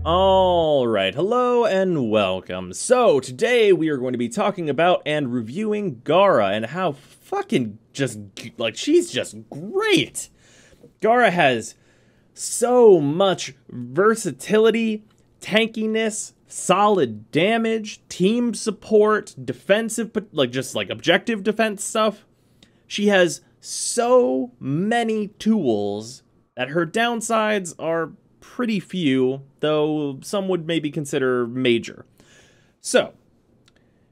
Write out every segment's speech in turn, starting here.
Alright, hello and welcome. So, today we are going to be talking about and reviewing Gara and how fucking she's just great! Gara has so much versatility, tankiness, solid damage, team support, defensive, objective defense stuff. She has so many tools that her downsides are pretty few, though some would maybe consider major. So,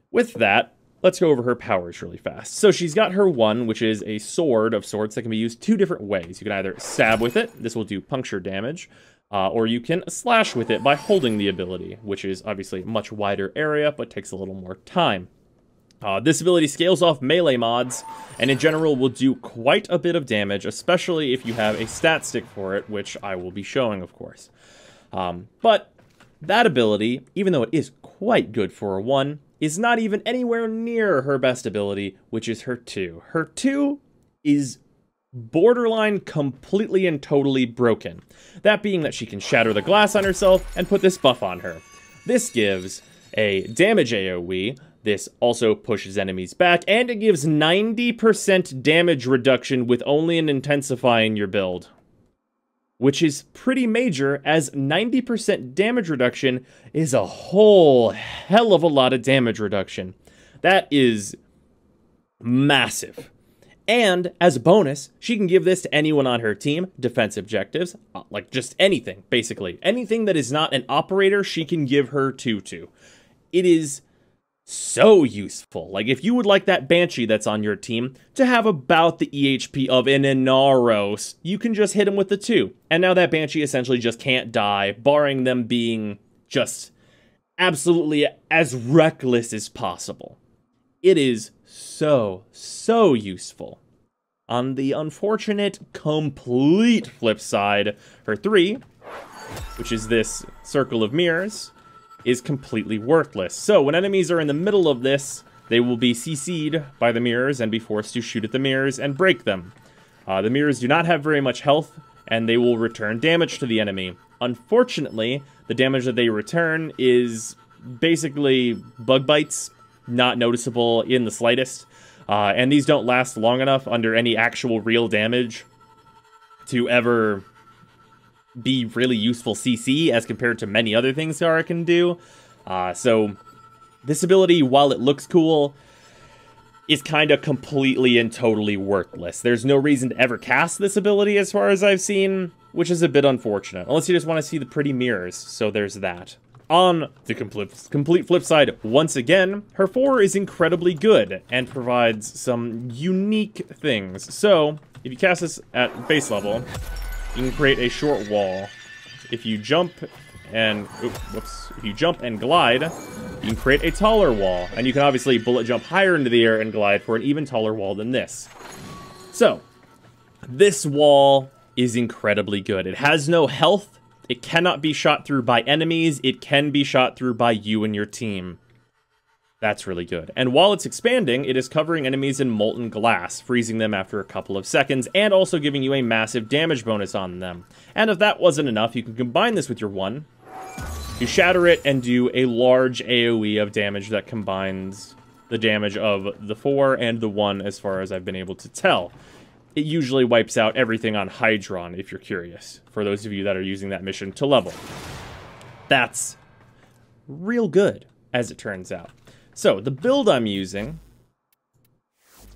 with that, let's go over her powers really fast. So she's got her one, which is a sword of sorts that can be used two different ways. You can either stab with it, this will do puncture damage, or you can slash with it by holding the ability, which is obviously a much wider area, but takes a little more time. This ability scales off melee mods, and in general will do quite a bit of damage, especially if you have a stat stick for it, which I will be showing, of course. But that ability, even though it is quite good for a 1, is not even anywhere near her best ability, which is her 2. Her 2 is borderline completely and totally broken. That being that she can shatter the glass on herself and put this buff on her. This gives a damage AoE. This also pushes enemies back, and it gives 90% damage reduction with only an intensify in your build. Which is pretty major, as 90% damage reduction is a whole hell of a lot of damage reduction. That is massive. And, as a bonus, she can give this to anyone on her team, defense objectives, like just anything, basically. Anything that is not an operator, she can give her 2 to. It is so useful. Like, if you would like that Banshee that's on your team to have about the EHP of an Inaros, you can just hit him with the 2. And now that Banshee essentially just can't die, barring them being just absolutely as reckless as possible. It is so useful. On the unfortunate, complete flip side, her 3, which is this Circle of Mirrors, is completely worthless. So when enemies are in the middle of this, they will be CC'd by the mirrors and be forced to shoot at the mirrors and break them. The mirrors do not have very much health, and they will return damage to the enemy. Unfortunately, the damage that they return is basically bug bites, not noticeable in the slightest, and these don't last long enough under any actual real damage to ever be really useful CC as compared to many other things Gara can do. So this ability, while it looks cool, is kind of completely and totally worthless. There's no reason to ever cast this ability as far as I've seen, which is a bit unfortunate, unless you just want to see the pretty mirrors, so there's that. On the complete flip side, once again, her 4 is incredibly good and provides some unique things. So, if you cast this at base level, you can create a short wall. If you jump and if you jump and glide, you can create a taller wall, and you can obviously bullet jump higher into the air and glide for an even taller wall than this. So, this wall is incredibly good. It has no health. It cannot be shot through by enemies. It can be shot through by you and your team. That's really good. And while it's expanding, it is covering enemies in molten glass, freezing them after a couple of seconds, and also giving you a massive damage bonus on them. And if that wasn't enough, you can combine this with your 1. You shatter it and do a large AoE of damage that combines the damage of the 4 and the 1 as far as I've been able to tell. It usually wipes out everything on Hydron, if you're curious, for those of you that are using that mission to level. That's real good, as it turns out. So, the build I'm using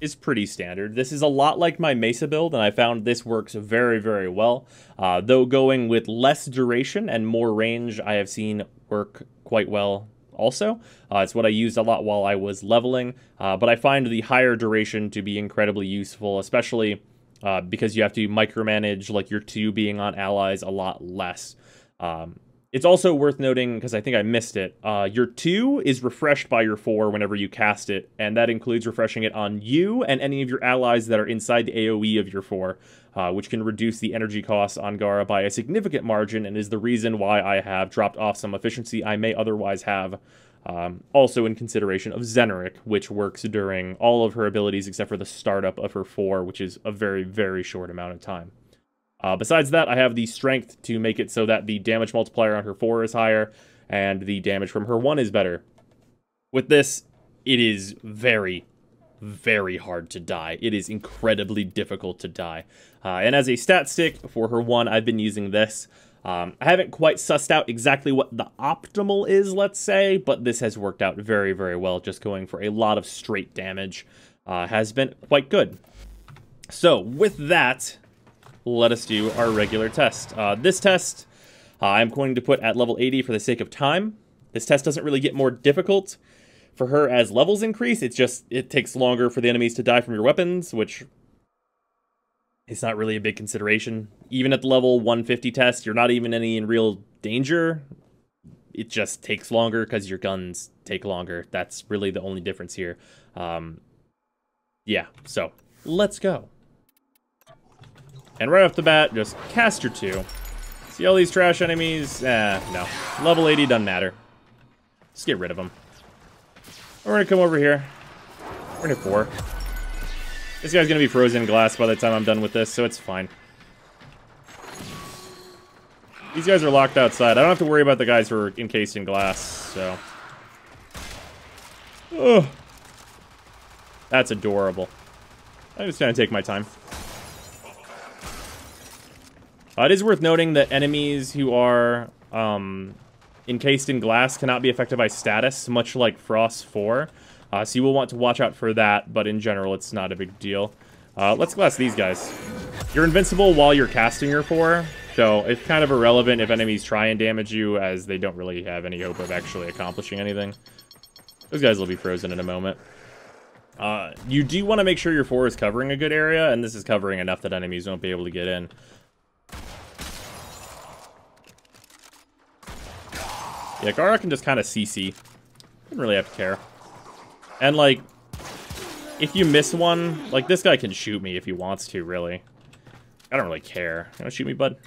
is pretty standard. This is a lot like my Mesa build, and I found this works very well. Though going with less duration and more range, I have seen work quite well also. It's what I used a lot while I was leveling, but I find the higher duration to be incredibly useful, especially because you have to micromanage like your 2 being on allies a lot less. It's also worth noting, because I think I missed it, your 2 is refreshed by your 4 whenever you cast it, and that includes refreshing it on you and any of your allies that are inside the AoE of your 4, which can reduce the energy costs on Gara by a significant margin, and is the reason why I have dropped off some efficiency I may otherwise have, also in consideration of Zeneric, which works during all of her abilities except for the startup of her 4, which is a very short amount of time. Besides that, I have the strength to make it so that the damage multiplier on her 4 is higher, and the damage from her 1 is better. With this, it is very, very hard to die. It is incredibly difficult to die. And as a stat stick for her 1, I've been using this. I haven't quite sussed out exactly what the optimal is, let's say, but this has worked out very, very well. Just going for a lot of straight damage has been quite good. So, with that, let us do our regular test. This test, I'm going to put at level 80 for the sake of time. This test doesn't really get more difficult for her as levels increase. It takes longer for the enemies to die from your weapons, which is not really a big consideration. Even at the level 150 test, you're not even in real danger. It just takes longer because your guns take longer. That's really the only difference here. Yeah, so let's go. And right off the bat, just cast your 2. See all these trash enemies? No. Level 80 doesn't matter. Just get rid of them. We're gonna come over here. We're gonna 4. This guy's gonna be frozen in glass by the time I'm done with this, so it's fine. These guys are locked outside. I don't have to worry about the guys who are encased in glass, so. Ugh. That's adorable. I'm just gonna take my time. It is worth noting that enemies who are encased in glass cannot be affected by status, much like Frost 4. So you will want to watch out for that, but in general, it's not a big deal. Let's glass these guys. You're invincible while you're casting your 4, so it's kind of irrelevant if enemies try and damage you, as they don't really have any hope of actually accomplishing anything. Those guys will be frozen in a moment. You do want to make sure your 4 is covering a good area, and this is covering enough that enemies won't be able to get in. Yeah, Gara can just kind of CC. Doesn't really have to care. And, like, if you miss one, like, this guy can shoot me if he wants to, really. I don't really care. You wanna shoot me, bud?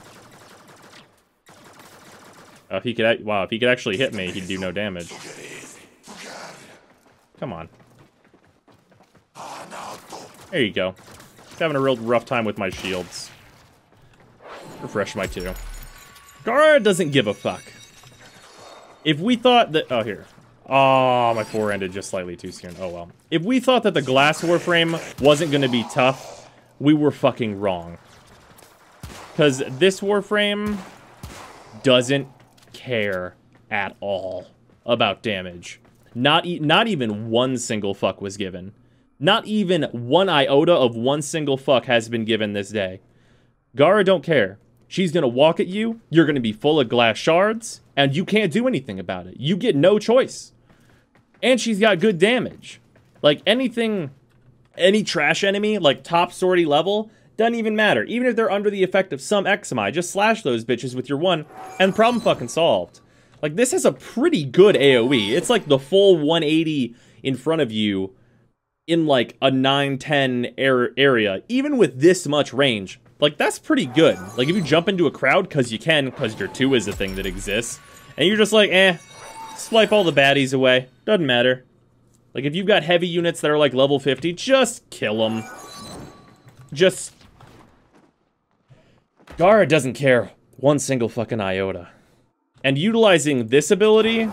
If he could, wow, if he could actually hit me, he'd do no damage. Come on. There you go. Having a real rough time with my shields. Refresh my 2. Gara doesn't give a fuck. If we thought that... Oh, here. Oh, my 4 ended just slightly too soon. Oh, well. If we thought that the glass Warframe wasn't going to be tough, we were fucking wrong. Because this Warframe doesn't care at all about damage. Not even one single fuck was given. Not even one iota of one single fuck has been given this day. Gara don't care. She's going to walk at you, you're going to be full of glass shards, and you can't do anything about it. You get no choice. And she's got good damage. Like, anything, any trash enemy, like top sortie level, doesn't even matter. Even if they're under the effect of some XMI, just slash those bitches with your 1, and problem fucking solved. Like, this is a pretty good AoE. It's like the full 180 in front of you in, like, a 9-10 area, even with this much range. Like, that's pretty good. Like, if you jump into a crowd, because you can, because your 2 is a thing that exists, and you're just like, swipe all the baddies away. Doesn't matter. Like, if you've got heavy units that are, like, level 50, just kill them. Just... Gara doesn't care one single fucking iota. And utilizing this ability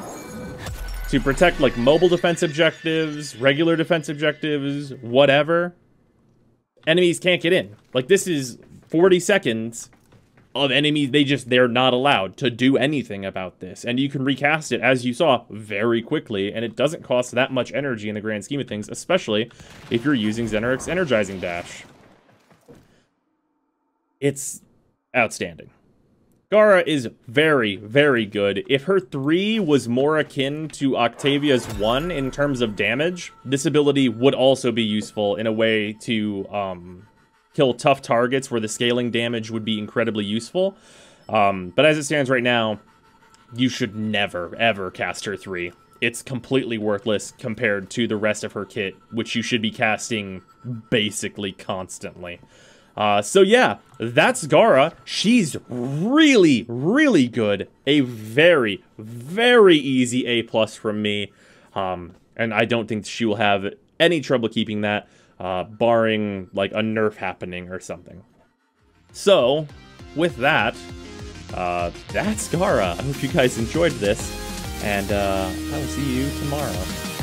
to protect, like, mobile defense objectives, regular defense objectives, whatever, enemies can't get in. Like, this is 40 seconds of enemies, they're not allowed to do anything about this. And you can recast it, as you saw, very quickly, and it doesn't cost that much energy in the grand scheme of things, especially if you're using Xenaric's Energizing Dash. It's outstanding. Gara is very, very good. If her 3 was more akin to Octavia's 1 in terms of damage, this ability would also be useful in a way to kill tough targets where the scaling damage would be incredibly useful. But as it stands right now, you should never, ever cast her 3. It's completely worthless compared to the rest of her kit, which you should be casting basically constantly. So yeah, that's Gara. She's really, really good. A very, very easy A+ from me. And I don't think she will have any trouble keeping that, barring, like, a nerf happening or something. So, with that, that's Gara. I hope you guys enjoyed this, and I will see you tomorrow.